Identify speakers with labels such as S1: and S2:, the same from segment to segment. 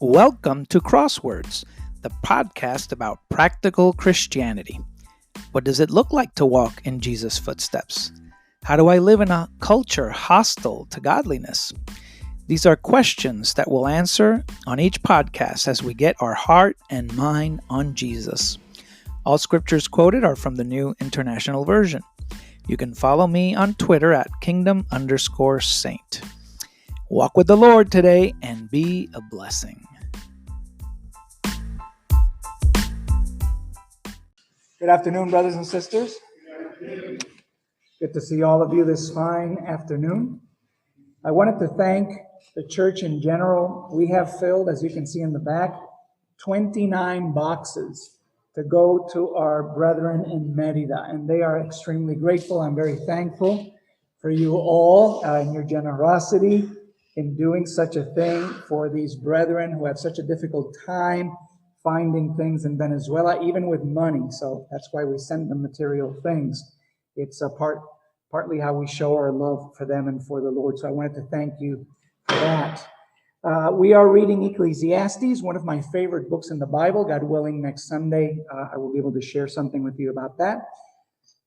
S1: Welcome to Crosswords, the podcast about practical Christianity. What does it look like to walk in Jesus' footsteps? How do I live in a culture hostile to godliness? These are questions that we'll answer on each podcast as we get our heart and mind on Jesus. All scriptures quoted are from the New International Version. You can follow me on Twitter at kingdom_saint. Walk with the Lord today and be a blessing.
S2: Good afternoon, brothers and sisters. Good to see all of you this fine afternoon. I wanted to thank the church in general. We have filled, as you can see in the back, 29 boxes to go to our brethren in Merida, and they are extremely grateful. I'm very thankful for you all and your generosity in doing such a thing for these brethren who have such a difficult time finding things in Venezuela, even with money. So that's why we send them material things. It's partly how we show our love for them and for the Lord. So I wanted to thank you for that. We are reading Ecclesiastes, one of my favorite books in the Bible. God willing, next Sunday, I will be able to share something with you about that.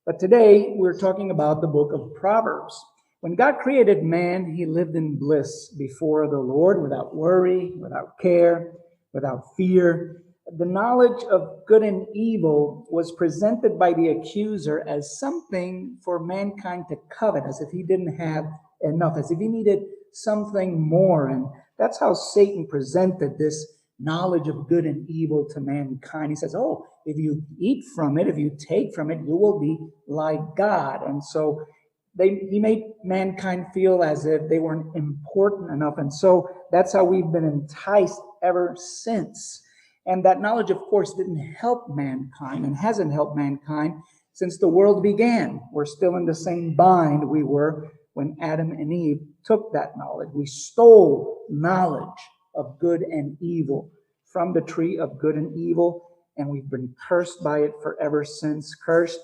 S2: But today, we're talking about the book of Proverbs. When God created man, he lived in bliss before the Lord, without worry, without care, without fear. The knowledge of good and evil was presented by the accuser as something for mankind to covet, as if he didn't have enough, as if he needed something more. And that's how Satan presented this knowledge of good and evil to mankind. He says, oh, if you eat from it, if you take from it, you will be like God. And so he made mankind feel as if they weren't important enough. And so that's how we've been enticed ever since. And that knowledge, of course, didn't help mankind and hasn't helped mankind since the world began. We're still in the same bind we were when Adam and Eve took that knowledge. We stole knowledge of good and evil from the tree of good and evil, and we've been cursed by it forever since. Cursed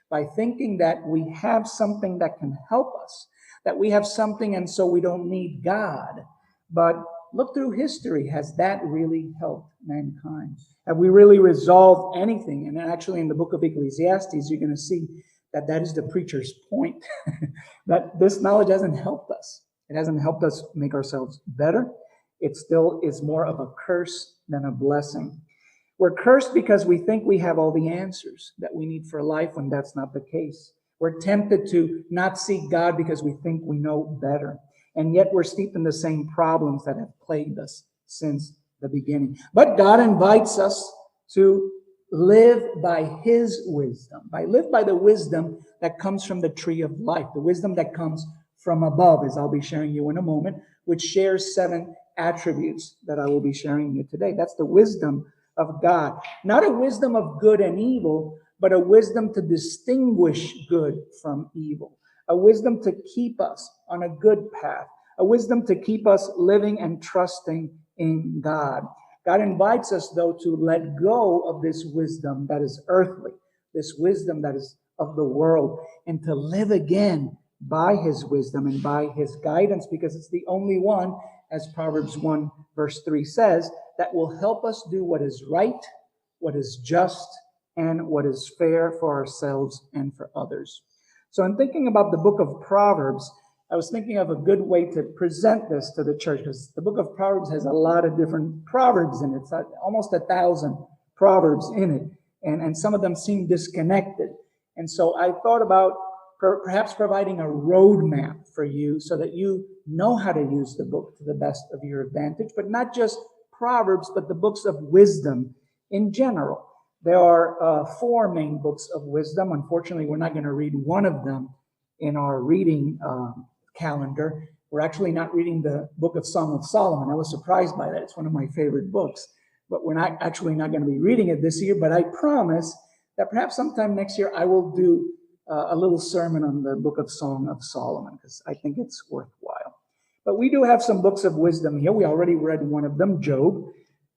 S2: by thinking that we have something that can help us, that we have something and so we don't need God. But look through history. Has that really helped mankind? Have we really resolved anything? And actually in the book of Ecclesiastes, you're going to see that that is the preacher's point, that this knowledge hasn't helped us. It hasn't helped us make ourselves better. It still is more of a curse than a blessing. We're cursed because we think we have all the answers that we need for life when that's not the case. We're tempted to not seek God because we think we know better. And yet we're steeped in the same problems that have plagued us since the beginning. But God invites us to live by his wisdom, live by the wisdom that comes from the tree of life, the wisdom that comes from above, as I'll be sharing you in a moment, which shares 7 attributes that I will be sharing you today. That's the wisdom of God. Not a wisdom of good and evil, but a wisdom to distinguish good from evil. A wisdom to keep us on a good path. A wisdom to keep us living and trusting in God. God invites us, though, to let go of this wisdom that is earthly, this wisdom that is of the world, and to live again by his wisdom and by his guidance, because it's the only one, as Proverbs 1 verse 3 says, that will help us do what is right, what is just, and what is fair for ourselves and for others. So in thinking about the book of Proverbs, I was thinking of a good way to present this to the church, because the book of Proverbs has a lot of different proverbs in it. It's almost 1,000 proverbs in it, and some of them seem disconnected. And so I thought about perhaps providing a roadmap for you so that you know how to use the book to the best of your advantage, but not just Proverbs, but the books of wisdom in general. There are 4 main books of wisdom. Unfortunately, we're not going to read one of them in our reading calendar. We're actually not reading the book of Song of Solomon. I was surprised by that. It's one of my favorite books. But we're not going to be reading it this year. But I promise that perhaps sometime next year I will do a little sermon on the book of Song of Solomon, because I think it's worthwhile. But we do have some books of wisdom here. We already read one of them, Job.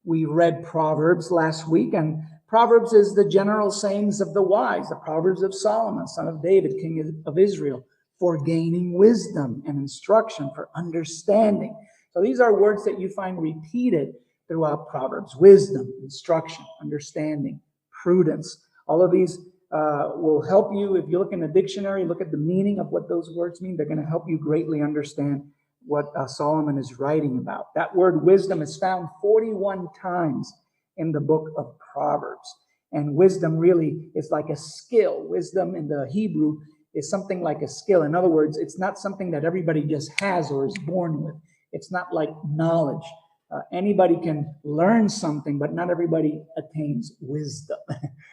S2: We read Proverbs last week, and Proverbs is the general sayings of the wise, the Proverbs of Solomon, son of David, king of Israel, for gaining wisdom and instruction, for understanding. So these are words that you find repeated throughout Proverbs. Wisdom, instruction, understanding, prudence. All of these will help you. If you look in a dictionary, look at the meaning of what those words mean. They're going to help you greatly understand what Solomon is writing about. That word wisdom is found 41 times in the book of Proverbs. And wisdom really is like a skill. Wisdom in the Hebrew is something like a skill. In other words, it's not something that everybody just has or is born with. It's not like knowledge. Anybody can learn something, but not everybody attains wisdom.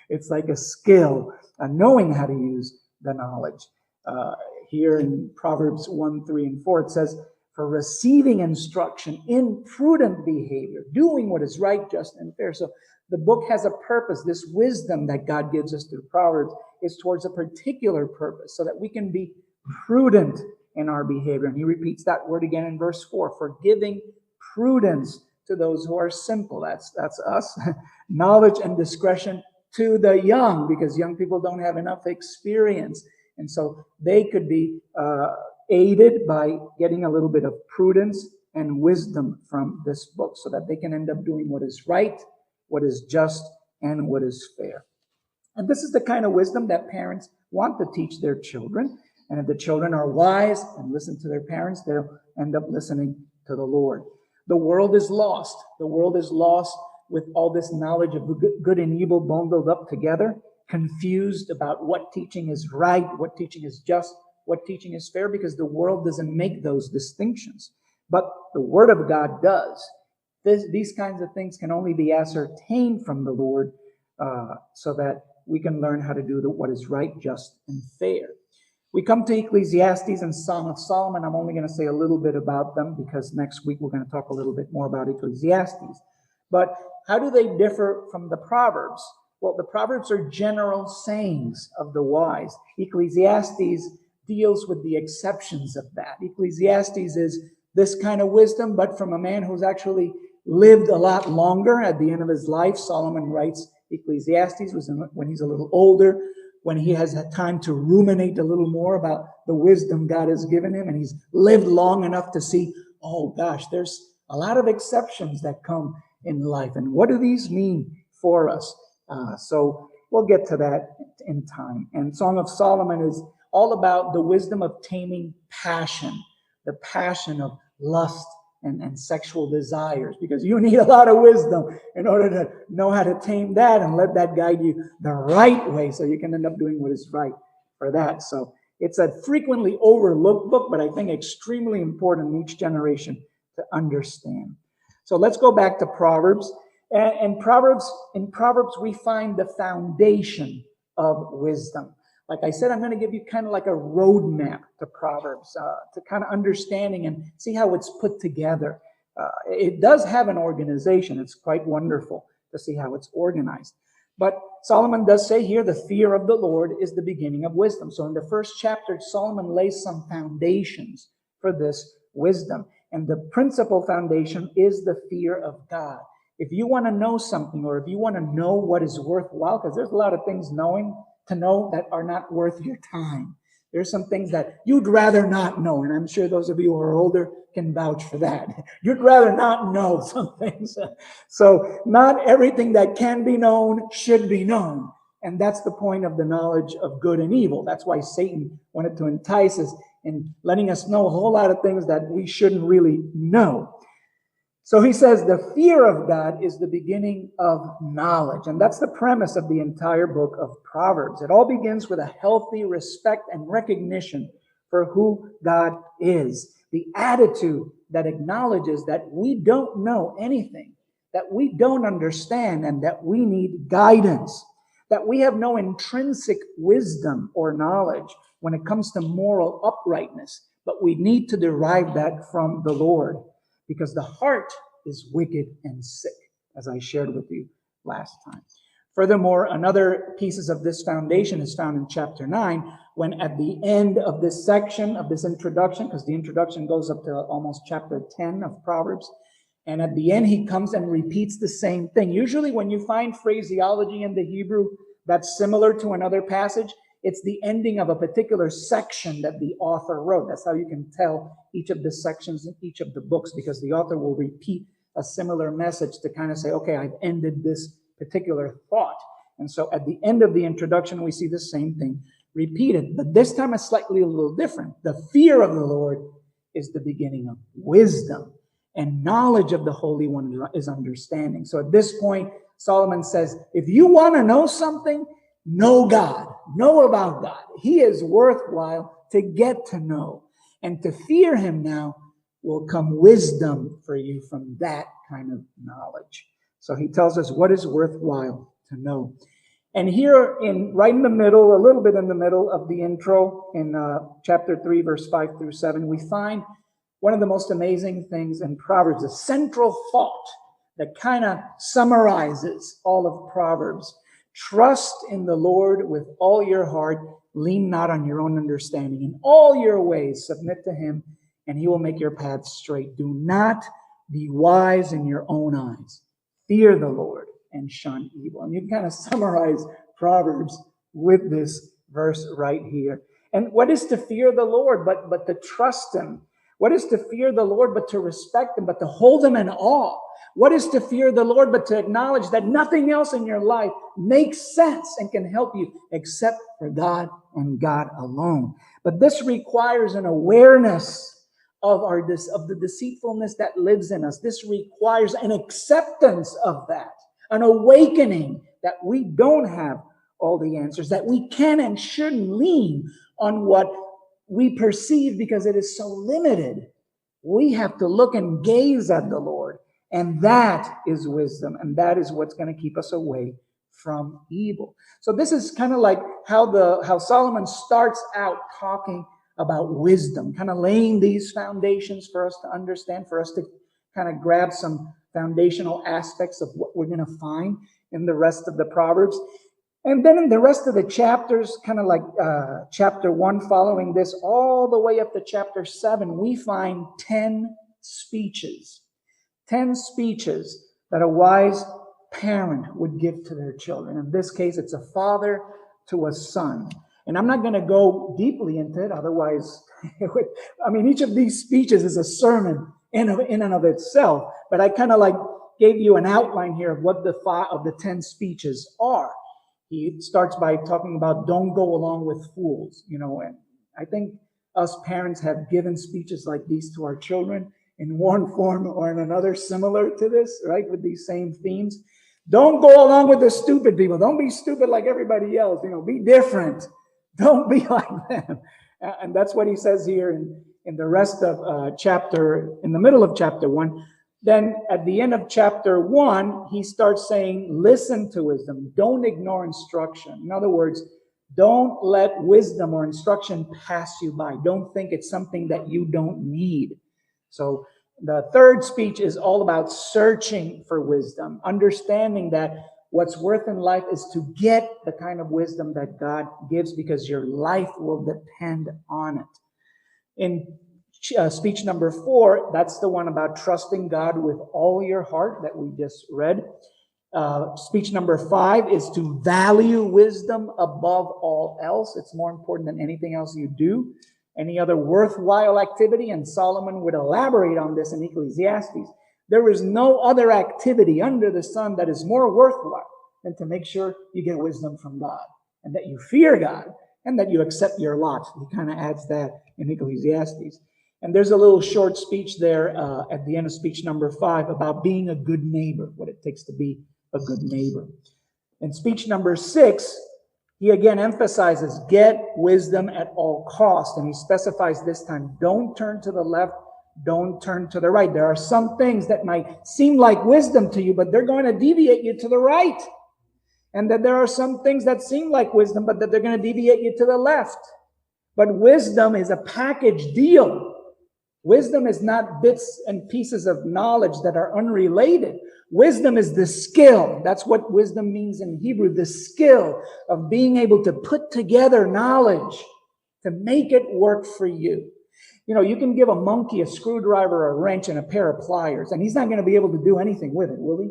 S2: It's like a skill, knowing how to use the knowledge. Here in Proverbs 1, 3, and 4, it says, for receiving instruction in prudent behavior, doing what is right, just, and fair. So the book has a purpose. This wisdom that God gives us through Proverbs is towards a particular purpose so that we can be prudent in our behavior. And he repeats that word again in verse 4, for giving prudence to those who are simple. That's us. Knowledge and discretion to the young, because young people don't have enough experience. And so they could be aided by getting a little bit of prudence and wisdom from this book so that they can end up doing what is right, what is just, and what is fair. And this is the kind of wisdom that parents want to teach their children. And if the children are wise and listen to their parents, they'll end up listening to the Lord. The world is lost. The world is lost with all this knowledge of good and evil bundled up together, confused about what teaching is right, what teaching is just, what teaching is fair, because the world doesn't make those distinctions. But the Word of God does. These kinds of things can only be ascertained from the Lord so that we can learn how to do what is right, just, and fair. We come to Ecclesiastes and Song of Solomon. I'm only going to say a little bit about them because next week we're going to talk a little bit more about Ecclesiastes. But how do they differ from the Proverbs? Well, the Proverbs are general sayings of the wise. Ecclesiastes deals with the exceptions of that. Ecclesiastes is this kind of wisdom, but from a man who's actually lived a lot longer. At the end of his life, Solomon writes Ecclesiastes when he's a little older, when he has had time to ruminate a little more about the wisdom God has given him, and he's lived long enough to see, oh gosh, there's a lot of exceptions that come in life. And what do these mean for us? So we'll get to that in time. And Song of Solomon is all about the wisdom of taming passion, the passion of lust and sexual desires, because you need a lot of wisdom in order to know how to tame that and let that guide you the right way so you can end up doing what is right for that. So it's a frequently overlooked book, but I think extremely important in each generation to understand. So let's go back to Proverbs. And in Proverbs, we find the foundation of wisdom. Like I said, I'm going to give you kind of like a roadmap to Proverbs, to kind of understanding and see how it's put together. It does have an organization. It's quite wonderful to see how it's organized. But Solomon does say here, the fear of the Lord is the beginning of wisdom. So in the first chapter, Solomon lays some foundations for this wisdom. And the principal foundation is the fear of God. If you want to know something, or if you want to know what is worthwhile, because there's a lot of things to know that are not worth your time. There's some things that you'd rather not know, and I'm sure those of you who are older can vouch for that. You'd rather not know some things. So not everything that can be known should be known. And that's the point of the knowledge of good and evil. That's why Satan wanted to entice us in letting us know a whole lot of things that we shouldn't really know. So he says the fear of God is the beginning of knowledge. And that's the premise of the entire book of Proverbs. It all begins with a healthy respect and recognition for who God is. The attitude that acknowledges that we don't know anything, that we don't understand, and that we need guidance, that we have no intrinsic wisdom or knowledge when it comes to moral uprightness, but we need to derive that from the Lord. Because the heart is wicked and sick, as I shared with you last time. Furthermore, another pieces of this foundation is found in chapter 9, when at the end of this section, of this introduction, because the introduction goes up to almost chapter 10 of Proverbs, and at the end he comes and repeats the same thing. Usually when you find phraseology in the Hebrew that's similar to another passage, it's the ending of a particular section that the author wrote. That's how you can tell each of the sections in each of the books, because the author will repeat a similar message to kind of say, okay, I've ended this particular thought. And so at the end of the introduction, we see the same thing repeated, but this time it's slightly a little different. The fear of the Lord is the beginning of wisdom, and knowledge of the Holy One is understanding. So at this point, Solomon says, if you want to know something, know God, know about God. He is worthwhile to get to know, and to fear him now will come wisdom for you from that kind of knowledge. So he tells us what is worthwhile to know. And here, right in the middle, a little bit in the middle of the intro, in chapter 3, verse 5 through 7, we find one of the most amazing things in Proverbs, a central thought that kind of summarizes all of Proverbs. Trust in the Lord with all your heart. Lean not on your own understanding. In all your ways, submit to him, and he will make your paths straight. Do not be wise in your own eyes. Fear the Lord and shun evil. And you can kind of summarize Proverbs with this verse right here. And what is to fear the Lord but to trust him? What is to fear the Lord but to respect him, but to hold him in awe? What is to fear the Lord but to acknowledge that nothing else in your life makes sense and can help you except for God and God alone? But this requires an awareness of the deceitfulness that lives in us. This requires an acceptance of that, an awakening that we don't have all the answers, that we can and shouldn't lean on what we perceive because it is so limited. We have to look and gaze at the Lord, and that is wisdom, and that is what's going to keep us away from evil. So this is kind of like how Solomon starts out talking about wisdom, kind of laying these foundations for us to understand, for us to kind of grab some foundational aspects of what we're going to find in the rest of the Proverbs. And then in the rest of the chapters, kind of like chapter 1 following this, all the way up to chapter 7, we find 10 speeches. 10 speeches that a wise parent would give to their children. In this case, it's a father to a son. And I'm not going to go deeply into it, otherwise, each of these speeches is a sermon in and of itself. But I kind of like gave you an outline here of what the 10 speeches are. He starts by talking about don't go along with fools, and I think us parents have given speeches like these to our children in one form or in another similar to this, right, with these same themes. Don't go along with the stupid people. Don't be stupid like everybody else. Be different. Don't be like them. And that's what he says here in the rest of in the middle of chapter 1. Then at the end of chapter 1, he starts saying, listen to wisdom. Don't ignore instruction. In other words, don't let wisdom or instruction pass you by. Don't think it's something that you don't need. So the third speech is all about searching for wisdom, understanding that what's worth in life is to get the kind of wisdom that God gives because your life will depend on it. In speech number 4, that's the one about trusting God with all your heart that we just read. Speech number 5 is to value wisdom above all else. It's more important than anything else you do. Any other worthwhile activity, and Solomon would elaborate on this in Ecclesiastes. There is no other activity under the sun that is more worthwhile than to make sure you get wisdom from God and that you fear God and that you accept your lot. He kind of adds that in Ecclesiastes. And there's a little short speech there at the end of speech number 5 about being a good neighbor, what it takes to be a good neighbor. In speech number 6, he again emphasizes get wisdom at all costs. And he specifies this time, don't turn to the left, don't turn to the right. There are some things that might seem like wisdom to you, but they're going to deviate you to the right. And that there are some things that seem like wisdom, but that they're going to deviate you to the left. But wisdom is a package deal. Wisdom is not bits and pieces of knowledge that are unrelated. Wisdom is the skill. That's what wisdom means in Hebrew, the skill of being able to put together knowledge to make it work for you. You can give a monkey a screwdriver, a wrench, and a pair of pliers, and he's not going to be able to do anything with it, will he?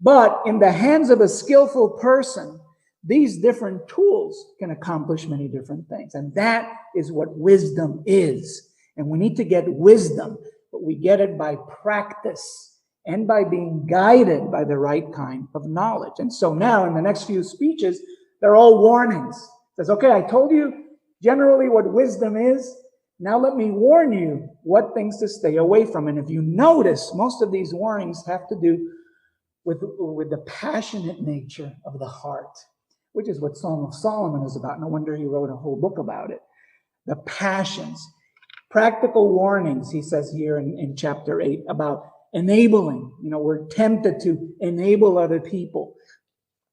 S2: But in the hands of a skillful person, these different tools can accomplish many different things. And that is what wisdom is. And we need to get wisdom, but we get it by practice and by being guided by the right kind of knowledge. And so now in the next few speeches, they're all warnings. It says, okay, I told you generally what wisdom is. Now let me warn you what things to stay away from. And if you notice, most of these warnings have to do with the passionate nature of the heart, which is what Song of Solomon is about. No wonder he wrote a whole book about it. The passions. Practical warnings, he says here in chapter 8, about enabling. We're tempted to enable other people.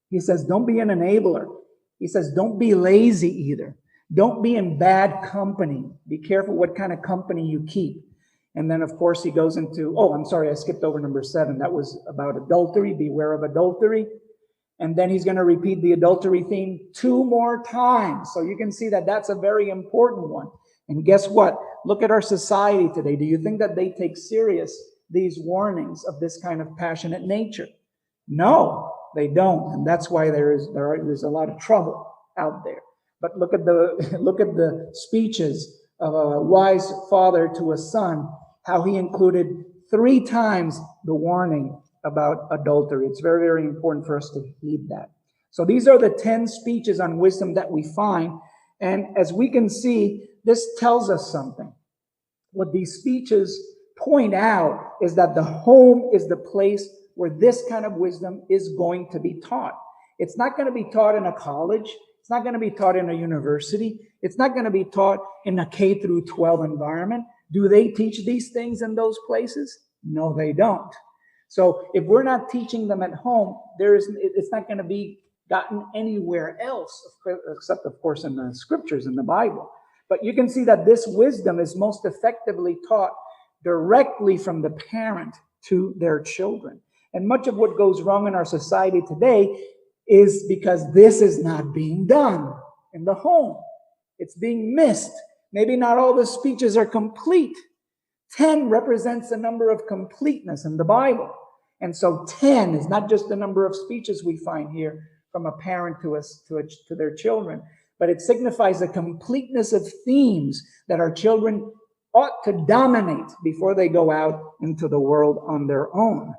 S2: He says, don't be an enabler. He says, don't be lazy either. Don't be in bad company. Be careful what kind of company you keep. And then, of course, he goes into, I'm sorry, I skipped over number 7. That was about adultery. Beware of adultery. And then he's going to repeat the adultery theme 2 more times. So you can see that that's a very important one. And guess what? Look at our society today. Do you think that they take serious these warnings of this kind of passionate nature? No, they don't. And that's why there's a lot of trouble out there. But look at the speeches of a wise father to a son, how he included 3 times the warning about adultery. It's very, very important for us to heed that. So these are the 10 speeches on wisdom that we find. And as we can see, this tells us something. What these speeches point out is that the home is the place where this kind of wisdom is going to be taught. It's not going to be taught in a college. It's not going to be taught in a university. It's not going to be taught in a K through 12 environment. Do they teach these things in those places? No, they don't. So if we're not teaching them at home, it's not going to be gotten anywhere else, except, of course, in the scriptures, in the Bible. But you can see that this wisdom is most effectively taught directly from the parent to their children. And much of what goes wrong in our society today is because this is not being done in the home. It's being missed. Maybe not all the speeches are complete. 10 represents the number of completeness in the Bible. And so 10 is not just the number of speeches we find here from a parent to their children, but it signifies the completeness of themes that our children ought to dominate before they go out into the world on their own.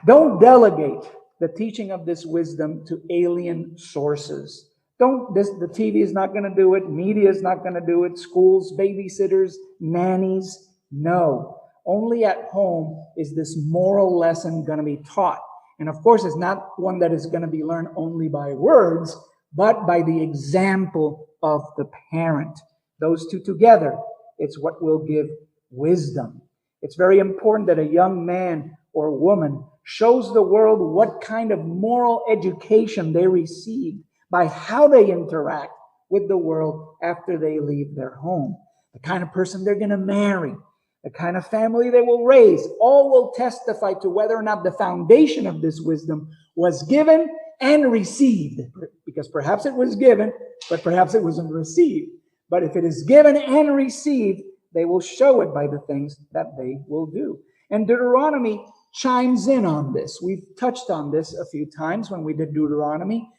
S2: Don't delegate the teaching of this wisdom to alien sources. The TV is not going to do it. Media is not going to do it. Schools, babysitters, nannies. No. Only at home is this moral lesson going to be taught. And of course, it's not one that is going to be learned only by words, but by the example of the parent. Those two together, it's what will give wisdom. It's very important that a young man or woman shows the world what kind of moral education they receive by how they interact with the world after they leave their home. The kind of person they're going to marry, the kind of family they will raise, all will testify to whether or not the foundation of this wisdom was given and received. Because perhaps it was given, but perhaps it wasn't received. But if it is given and received, they will show it by the things that they will do. And Deuteronomy chimes in on this. We've touched on this a few times when we did Deuteronomy.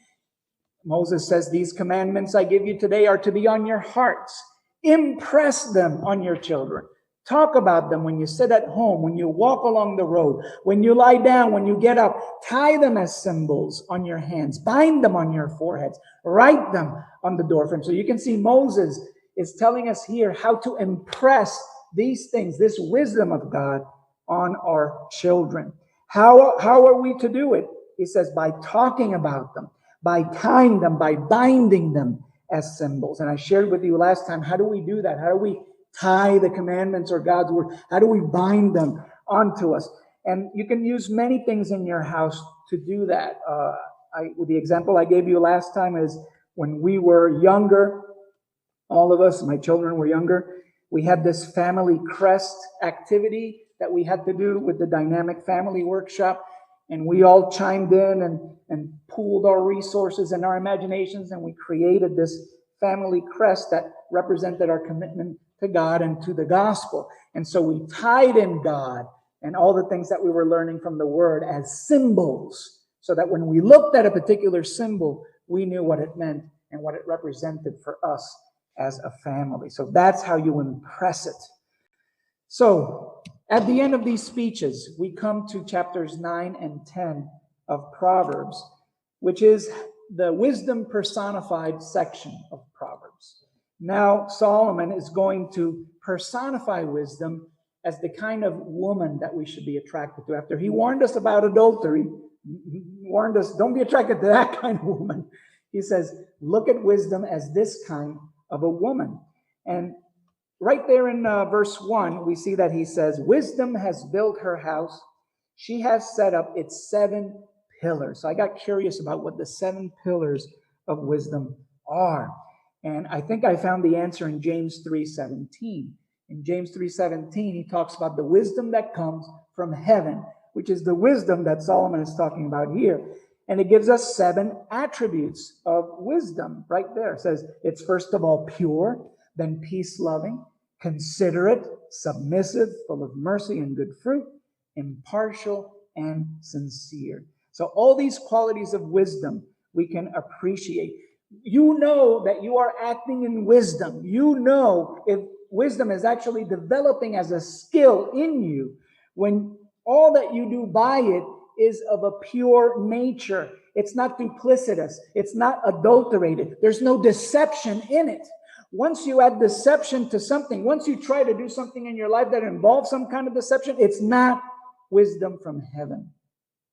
S2: Moses says, these commandments I give you today are to be on your hearts. Impress them on your children. Talk about them when you sit at home, when you walk along the road, when you lie down, when you get up. Tie them as symbols on your hands. Bind them on your foreheads. Write them on the doorframe. So you can see Moses is telling us here how to impress these things, this wisdom of God on our children. How are we to do it? He says by talking about them, by tying them, by binding them as symbols. And I shared with you last time, how do we do that? How do we tie the commandments or God's word? How do we bind them onto us? And you can use many things in your house to do that. The example I gave you last time is when we were younger, all of us, my children were younger, we had this family crest activity that we had to do with the Dynamic Family Workshop. And we all chimed in and pooled our resources and our imaginations, and we created this family crest that represented our commitment to God and to the gospel. And so we tied in God and all the things that we were learning from the Word as symbols, so that when we looked at a particular symbol, we knew what it meant and what it represented for us as a family. So that's how you impress it. So At the end of these speeches, we come to chapters 9 and 10 of Proverbs, which is the wisdom personified section of Proverbs. Now, Solomon is going to personify wisdom as the kind of woman that we should be attracted to. After he warned us about adultery, he warned us, don't be attracted to that kind of woman. He says, look at wisdom as this kind of a woman. And right there in verse 1, we see that he says, wisdom has built her house. She has set up its 7 pillars. So I got curious about what the 7 pillars of wisdom are. And I think I found the answer in James 3:17. In James 3:17, he talks about the wisdom that comes from heaven, which is the wisdom that Solomon is talking about here. And it gives us 7 attributes of wisdom right there. It says it's first of all pure, then peace-loving, considerate, submissive, full of mercy and good fruit, impartial, and sincere. So all these qualities of wisdom we can appreciate. You know that you are acting in wisdom. You know if wisdom is actually developing as a skill in you when all that you do by it is of a pure nature. It's not duplicitous. It's not adulterated. There's no deception in it. Once you add deception to something, once you try to do something in your life that involves some kind of deception, it's not wisdom from heaven.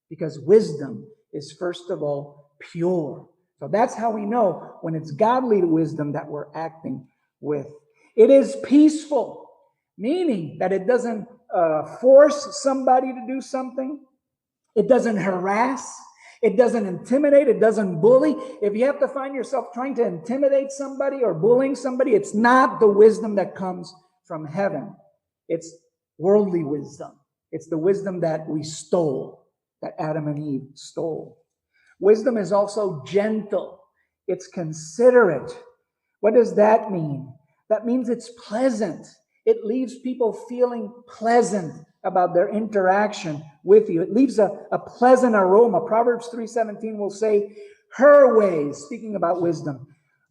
S2: Because wisdom is first of all pure. So that's how we know when it's godly wisdom that we're acting with. It is peaceful, meaning that it doesn't force somebody to do something. It doesn't harass. It doesn't intimidate. It doesn't bully. If you have to find yourself trying to intimidate somebody or bullying somebody, it's not the wisdom that comes from heaven. It's worldly wisdom. It's the wisdom that we stole, that Adam and Eve stole. Wisdom is also gentle. It's considerate. What does that mean? That means it's pleasant. It leaves people feeling pleasant about their interaction with you. It leaves a pleasant aroma. Proverbs 3:17 will say, her ways, speaking about wisdom,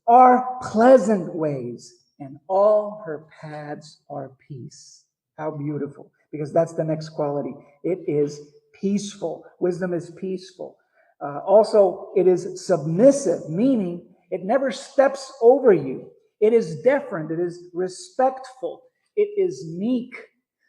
S2: are pleasant ways, and all her paths are peace. How beautiful. Because that's the next quality. It is peaceful. Wisdom is peaceful. Also, it is submissive, meaning it never steps over you. It is deferent. It is respectful. It is meek.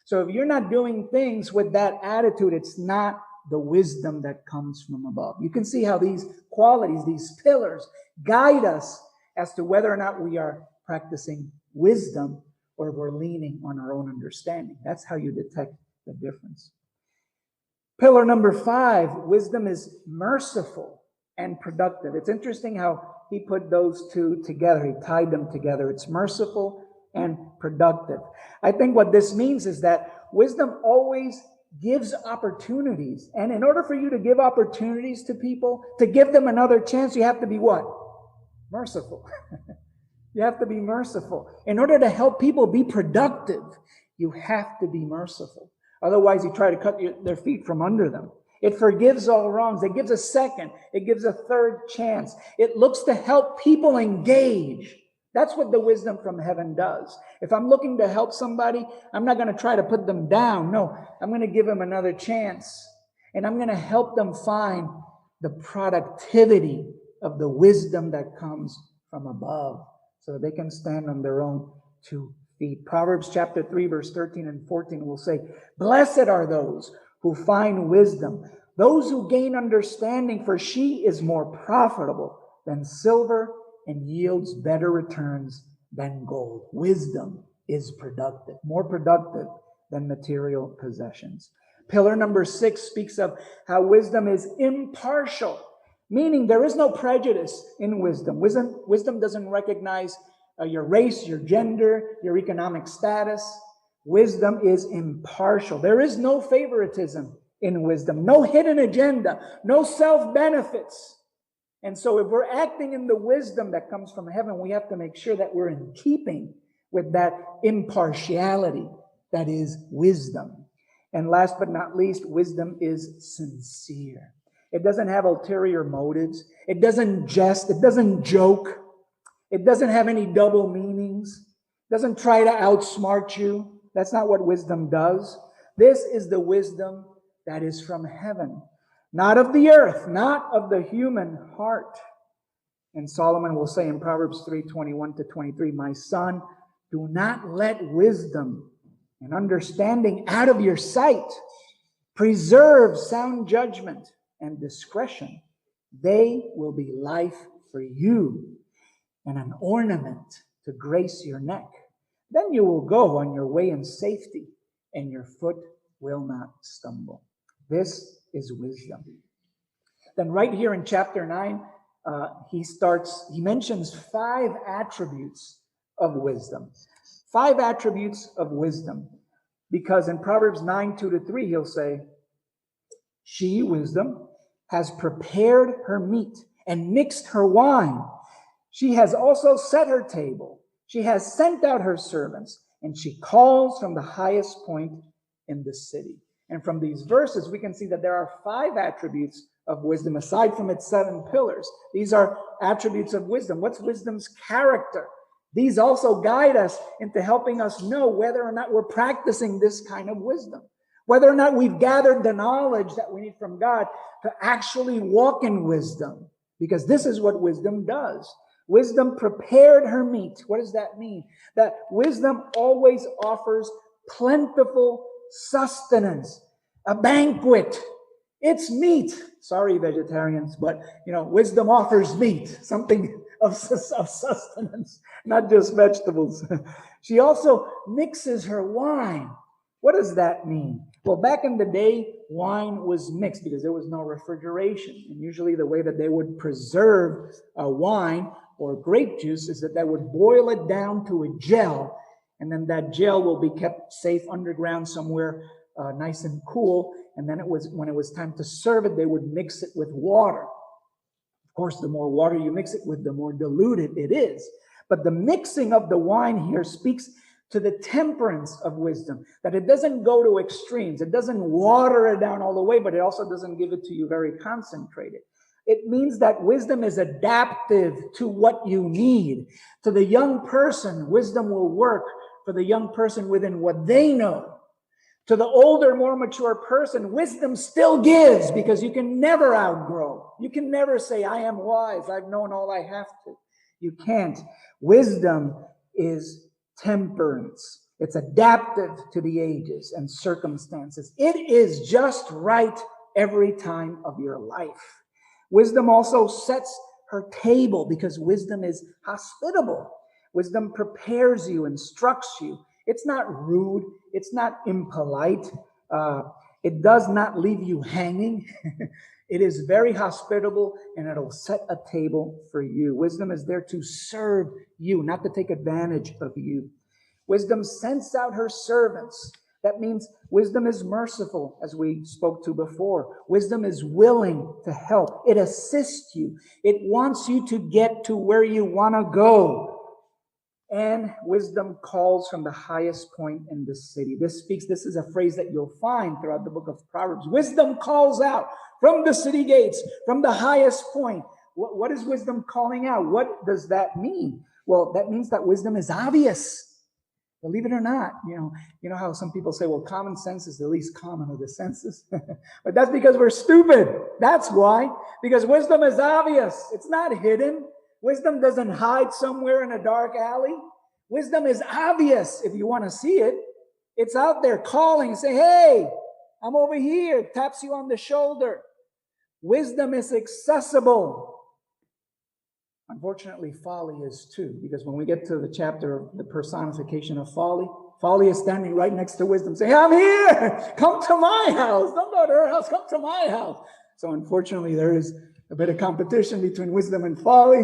S2: So if you're not doing things with that attitude, it's not the wisdom that comes from above. You can see how these qualities, these pillars, guide us as to whether or not we are practicing wisdom or we're leaning on our own understanding. That's how you detect the difference. Pillar number 5, wisdom is merciful and productive. It's interesting how he put those two together. He tied them together. It's merciful and productive. I think what this means is that wisdom always gives opportunities. And in order for you to give opportunities to people, to give them another chance, you have to be what? Merciful. You have to be merciful. In order to help people be productive, you have to be merciful. Otherwise, you try to cut their feet from under them. It forgives all wrongs. It gives a second. It gives a third chance. It looks to help people engage. That's what the wisdom from heaven does. If I'm looking to help somebody, I'm not going to try to put them down. No, I'm going to give them another chance. And I'm going to help them find the productivity of the wisdom that comes from above so that they can stand on their own 2 feet. Proverbs chapter 3, verse 13 and 14 will say, blessed are those who find wisdom, those who gain understanding, for she is more profitable than silver and yields better returns than gold. Wisdom is productive, more productive than material possessions. Pillar number 6 speaks of how wisdom is impartial, meaning there is no prejudice in wisdom. Wisdom doesn't recognize your race, your gender, your economic status. Wisdom is impartial. There is no favoritism in wisdom, no hidden agenda, no self-benefits. And so if we're acting in the wisdom that comes from heaven, we have to make sure that we're in keeping with that impartiality that is wisdom. And last but not least, wisdom is sincere. It doesn't have ulterior motives. It doesn't jest. It doesn't joke. It doesn't have any double meanings. It doesn't try to outsmart you. That's not what wisdom does. This is the wisdom that is from heaven, not of the earth, not of the human heart. And Solomon will say in Proverbs 3:21-23, my son, do not let wisdom and understanding out of your sight. Preserve sound judgment and discretion. They will be life for you and an ornament to grace your neck. Then you will go on your way in safety, and your foot will not stumble. This is wisdom. Then right here in chapter 9, he mentions 5 attributes of wisdom. 5 attributes of wisdom. Because in Proverbs 9:2-3, he'll say, she, wisdom, has prepared her meat and mixed her wine. She has also set her table. She has sent out her servants, and she calls from the highest point in the city. And from these verses, we can see that there are 5 attributes of wisdom, aside from its 7 pillars. These are attributes of wisdom. What's wisdom's character? These also guide us into helping us know whether or not we're practicing this kind of wisdom, whether or not we've gathered the knowledge that we need from God to actually walk in wisdom, because this is what wisdom does. Wisdom prepared her meat. What does that mean? That wisdom always offers plentiful sustenance, a banquet. It's meat. Sorry, vegetarians, but wisdom offers meat, something of sustenance, not just vegetables. She also mixes her wine. What does that mean? Well, back in the day, wine was mixed because there was no refrigeration. And usually the way that they would preserve wine or grape juice is that they would boil it down to a gel, and then that gel will be kept safe underground somewhere nice and cool. And then when it was time to serve it, they would mix it with water. Of course, the more water you mix it with, the more diluted it is. But the mixing of the wine here speaks to the temperance of wisdom, that it doesn't go to extremes. It doesn't water it down all the way, but it also doesn't give it to you very concentrated. It means that wisdom is adaptive to what you need. To the young person, wisdom will work for the young person within what they know. To the older, more mature person, wisdom still gives, because you can never outgrow. You can never say, I am wise, I've known all I have to. You can't. Wisdom is temperance. It's adaptive to the ages and circumstances. It is just right every time of your life. Wisdom also sets her table, because wisdom is hospitable. Wisdom prepares you, instructs you. It's not rude. It's not impolite. It does not leave you hanging. It is very hospitable, and it'll set a table for you. Wisdom is there to serve you, not to take advantage of you. Wisdom sends out her servants. That means wisdom is merciful, as we spoke to before. Wisdom is willing to help. It assists you. It wants you to get to where you want to go. And wisdom calls from the highest point in the city. This is a phrase that you'll find throughout the book of Proverbs. Wisdom calls out from the city gates, from the highest point. What is wisdom calling out? What does that mean? Well, that means that wisdom is obvious. Believe it or not, you know how some people say, well, common sense is the least common of the senses. But that's because we're stupid. That's why. Because wisdom is obvious. It's not hidden. Wisdom doesn't hide somewhere in a dark alley. Wisdom is obvious if you want to see it. It's out there calling and saying, hey, I'm over here. Taps you on the shoulder. Wisdom is accessible. Unfortunately, folly is too, because when we get to the chapter of the personification of folly, folly is standing right next to wisdom, saying, I'm here, come to my house, don't go to her house, come to my house. So unfortunately, there is a bit of competition between wisdom and folly,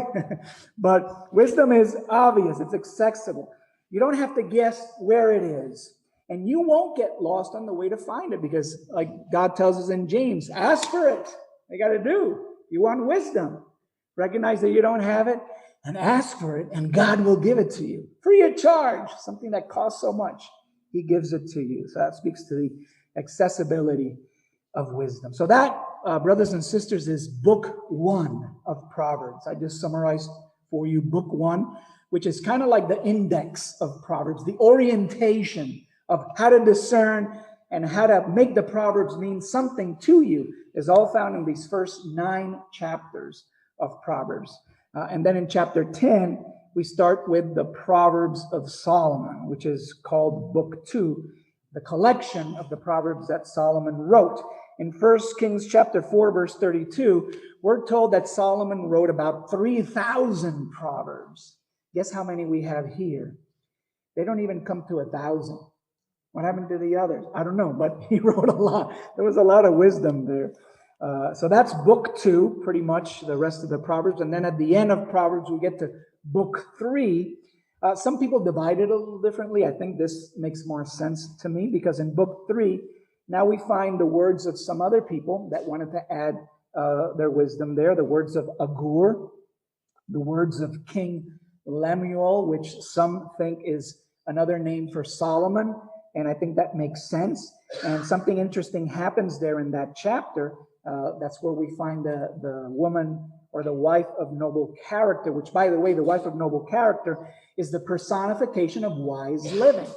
S2: but wisdom is obvious, it's accessible. You don't have to guess where it is, and you won't get lost on the way to find it, because like God tells us in James, ask for it. You got to do. You want wisdom. Recognize that you don't have it and ask for it, and God will give it to you. Free of charge, something that costs so much. He gives it to you. So that speaks to the accessibility of wisdom. So that, brothers and sisters, is book 1 of Proverbs. I just summarized for you book 1, which is kind of like the index of Proverbs, the orientation of how to discern and how to make the Proverbs mean something to you is all found in these first 9 chapters of Proverbs. And then in chapter 10, we start with the Proverbs of Solomon, which is called Book 2, the collection of the Proverbs that Solomon wrote. In 1 Kings chapter 4, verse 32, we're told that Solomon wrote about 3,000 Proverbs. Guess how many we have here? They don't even come to 1,000. What happened to the others? I don't know, but he wrote a lot. There was a lot of wisdom there. So that's book 2, pretty much the rest of the Proverbs. And then at the end of Proverbs, we get to book 3. Some people divide it a little differently. I think this makes more sense to me because in book 3, now we find the words of some other people that wanted to add their wisdom there. The words of Agur, the words of King Lemuel, which some think is another name for Solomon. And I think that makes sense. And something interesting happens there in that chapter. That's where we find the woman or the wife of noble character, which, by the way, the wife of noble character is the personification of wise living.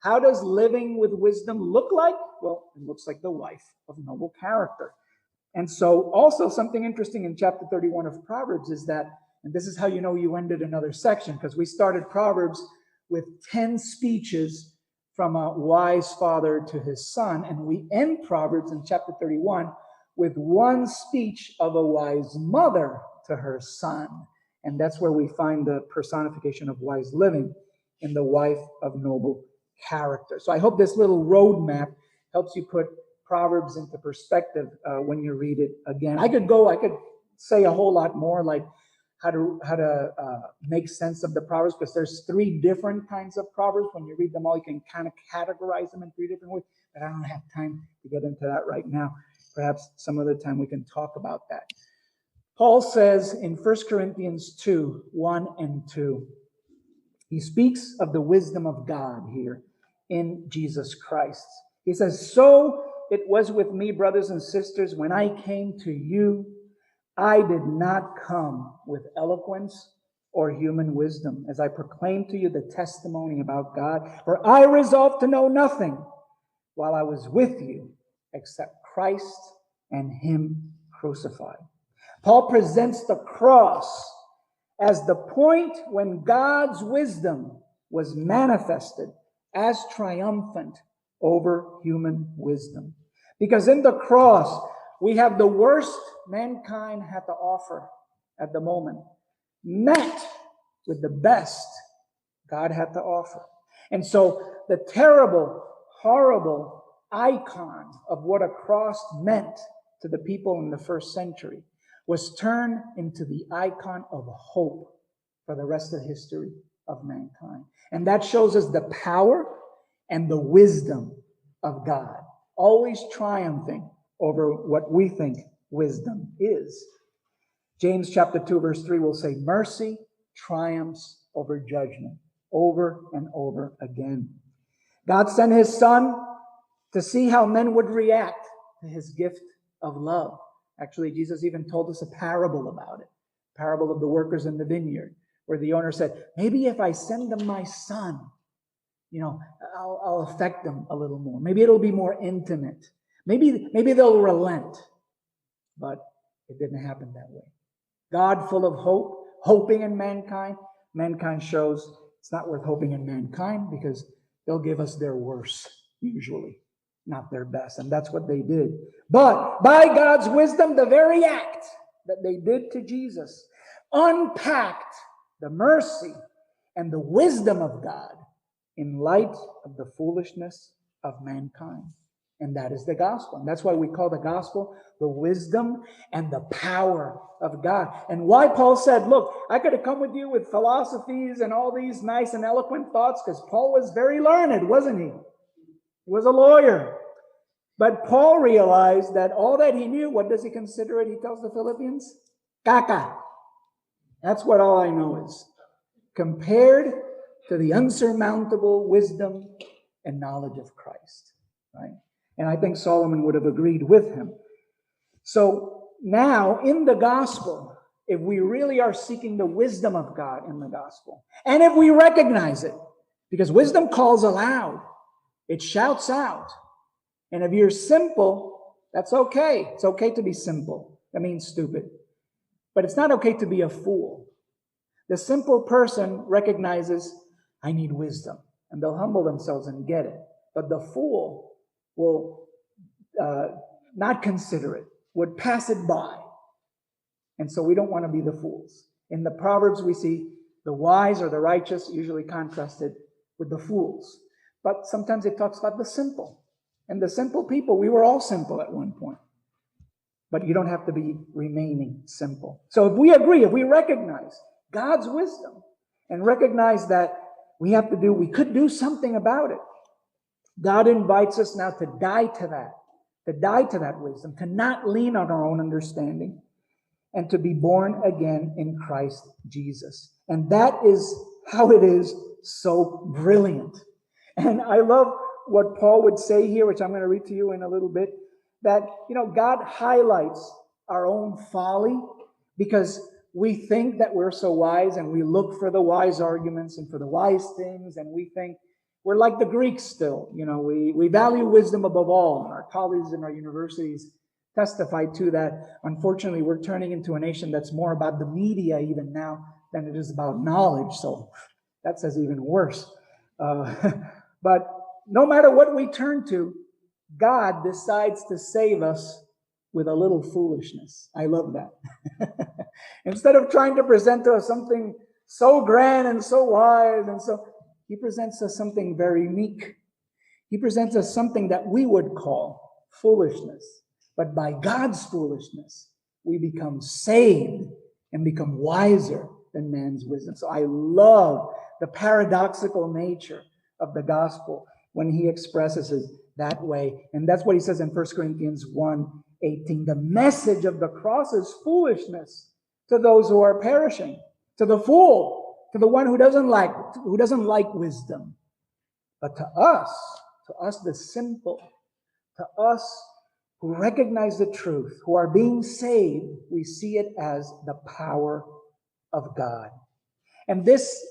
S2: How does living with wisdom look like? Well, it looks like the wife of noble character. And so also something interesting in chapter 31 of Proverbs is that, and this is how you know you ended another section, because we started Proverbs with 10 speeches from a wise father to his son, and we end Proverbs in chapter 31 with one speech of a wise mother to her son. And that's where we find the personification of wise living in the wife of noble character. So I hope this little roadmap helps you put Proverbs into perspective when you read it again. I could say a whole lot more, like how to make sense of the Proverbs, because there's 3 different kinds of Proverbs. When you read them all, you can kind of categorize them in 3 different ways, but I don't have time to get into that right now. Perhaps some other time we can talk about that. Paul says in 1 Corinthians 2, 1 and 2, he speaks of the wisdom of God here in Jesus Christ. He says, "So it was with me, brothers and sisters, when I came to you, I did not come with eloquence or human wisdom, as I proclaimed to you the testimony about God. For I resolved to know nothing while I was with you except Christ and Him crucified." Paul presents the cross as the point when God's wisdom was manifested as triumphant over human wisdom. Because in the cross, we have the worst mankind had to offer at the moment, met with the best God had to offer. And so the terrible, horrible icon of what a cross meant to the people in the first century was turned into the icon of hope for the rest of the history of mankind. And that shows us the power and the wisdom of God, always triumphing over what we think wisdom is. James chapter 2, verse 3 will say, "Mercy triumphs over judgment," over and over again. God sent His Son to see how men would react to His gift of love. Actually, Jesus even told us a parable about it, parable of the workers in the vineyard, where the owner said, maybe if I send them my son, I'll affect them a little more. Maybe it'll be more intimate. Maybe they'll relent. But it didn't happen that way. God full of hope, hoping in mankind. Mankind shows it's not worth hoping in mankind because they'll give us their worst, usually, not their best. And that's what they did. But by God's wisdom, the very act that they did to Jesus unpacked the mercy and the wisdom of God in light of the foolishness of mankind. And that is the gospel. And that's why we call the gospel the wisdom and the power of God. And why Paul said, look, I could have come with you with philosophies and all these nice and eloquent thoughts, because Paul was very learned, wasn't he? He was a lawyer. But Paul realized that all that he knew, what does he consider it? He tells the Philippians, caca. That's what all I know is. Compared to the unsurmountable wisdom and knowledge of Christ. Right? And I think Solomon would have agreed with him. So now in the gospel, if we really are seeking the wisdom of God in the gospel, and if we recognize it, because wisdom calls aloud, it shouts out, And if you're simple, that's okay. It's okay to be simple. That means stupid. But it's not okay to be a fool. The simple person recognizes, I need wisdom. And they'll humble themselves and get it. But the fool will not consider it, would pass it by. And so we don't want to be the fools. In the Proverbs, we see the wise or the righteous usually contrasted with the fools. But sometimes it talks about the simple. And the simple people, we were all simple at one point. But you don't have to be remaining simple. So if we agree, if we recognize God's wisdom and recognize that we could do something about it, God invites us now to die to that wisdom, to not lean on our own understanding, and to be born again in Christ Jesus. And that is how it is so brilliant. And I love what Paul would say here, which I'm going to read to you in a little bit, that, God highlights our own folly because we think that we're so wise and we look for the wise arguments and for the wise things, and we think we're like the Greeks still. We value wisdom above all, and our colleagues in our universities testify to that. Unfortunately, we're turning into a nation that's more about the media even now than it is about knowledge, so that says even worse. But no matter what we turn to, God decides to save us with a little foolishness. I love that. Instead of trying to present to us something so grand and so wise, He presents us something very meek. He presents us something that we would call foolishness. But by God's foolishness, we become saved and become wiser than man's wisdom. So I love the paradoxical nature of the gospel when He expresses it that way. And that's what he says in 1 Corinthians 1:18. The message of the cross is foolishness to those who are perishing, to the fool, to the one who doesn't like wisdom. But to us the simple, to us who recognize the truth, who are being saved, we see it as the power of God. And this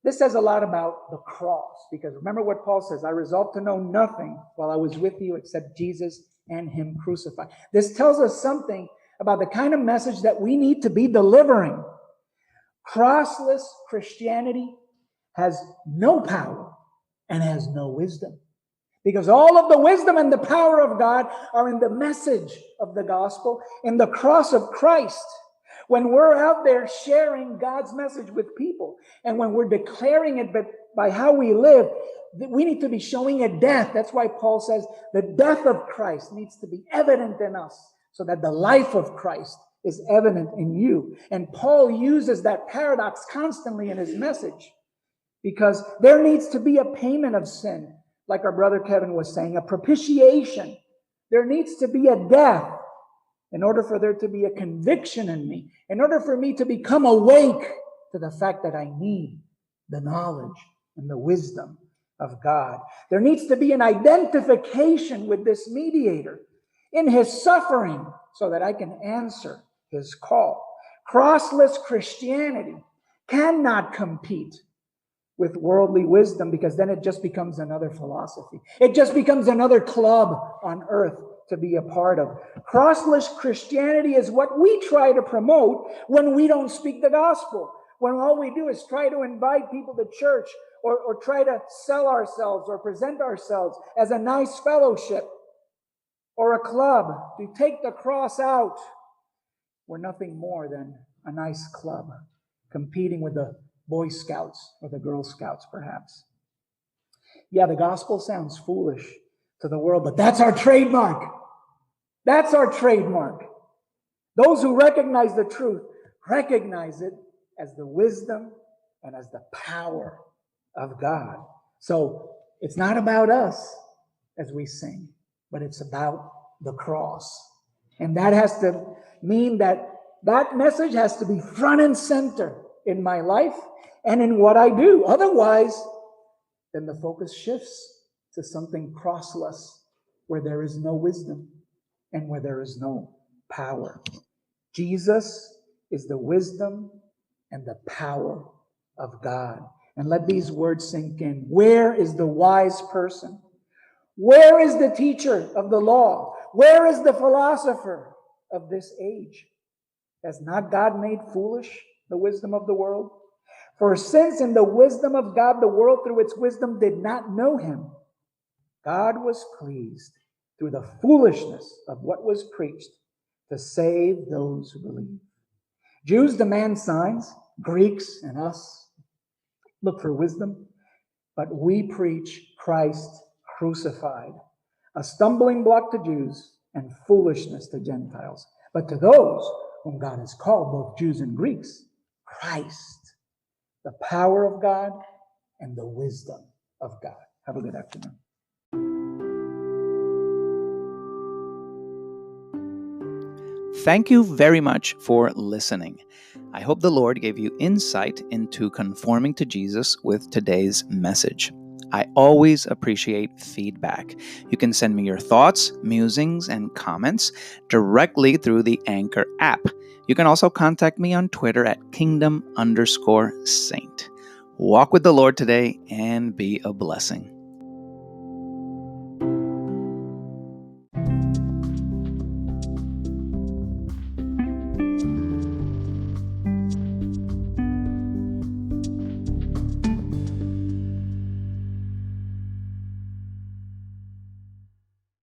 S2: says a lot about the cross, because remember what Paul says, I resolved to know nothing while I was with you except Jesus and Him crucified. This tells us something about the kind of message that we need to be delivering. Crossless Christianity has no power and has no wisdom. Because all of the wisdom and the power of God are in the message of the gospel, in the cross of Christ. When we're out there sharing God's message with people, and when we're declaring it by how we live, we need to be showing a death. That's why Paul says the death of Christ needs to be evident in us, so that the life of Christ is evident in you. And Paul uses that paradox constantly in his message, because there needs to be a payment of sin. Like our brother Kevin was saying, a propitiation. There needs to be a death in order for there to be a conviction in me, in order for me to become awake to the fact that I need the knowledge and the wisdom of God. There needs to be an identification with this mediator in His suffering so that I can answer His call. Crossless Christianity cannot compete with worldly wisdom, because then it just becomes another philosophy. It just becomes another club on earth to be a part of. Crossless Christianity is what we try to promote when we don't speak the gospel, when all we do is try to invite people to church, or try to sell ourselves or present ourselves as a nice fellowship or a club. To take the cross out, we're nothing more than a nice club competing with the Boy Scouts or the Girl Scouts, perhaps. Yeah, the gospel sounds foolish to the world, but that's our trademark. That's our trademark. Those who recognize the truth recognize it as the wisdom and as the power of God. So it's not about us as we sing, but it's about the cross. And that has to mean that message has to be front and center in my life and in what I do. Otherwise, then the focus shifts to something crossless, where there is no wisdom and where there is no power. Jesus is the wisdom and the power of God. And let these words sink in. Where is the wise person? Where is the teacher of the law? Where is the philosopher of this age? Has not God made foolish the wisdom of the world? For since in the wisdom of God, the world through its wisdom did not know him, God was pleased through the foolishness of what was preached to save those who believe. Jews demand signs, Greeks and us look for wisdom, but we preach Christ crucified, a stumbling block to Jews and foolishness to Gentiles. But to those whom God has called, both Jews and Greeks, Christ, the power of God and the wisdom of God. Have a good afternoon.
S1: Thank you very much for listening. I hope the Lord gave you insight into conforming to Jesus with today's message. I always appreciate feedback. You can send me your thoughts, musings, and comments directly through the Anchor app. You can also contact me on Twitter at kingdom_saint. Walk with the Lord today and be a blessing.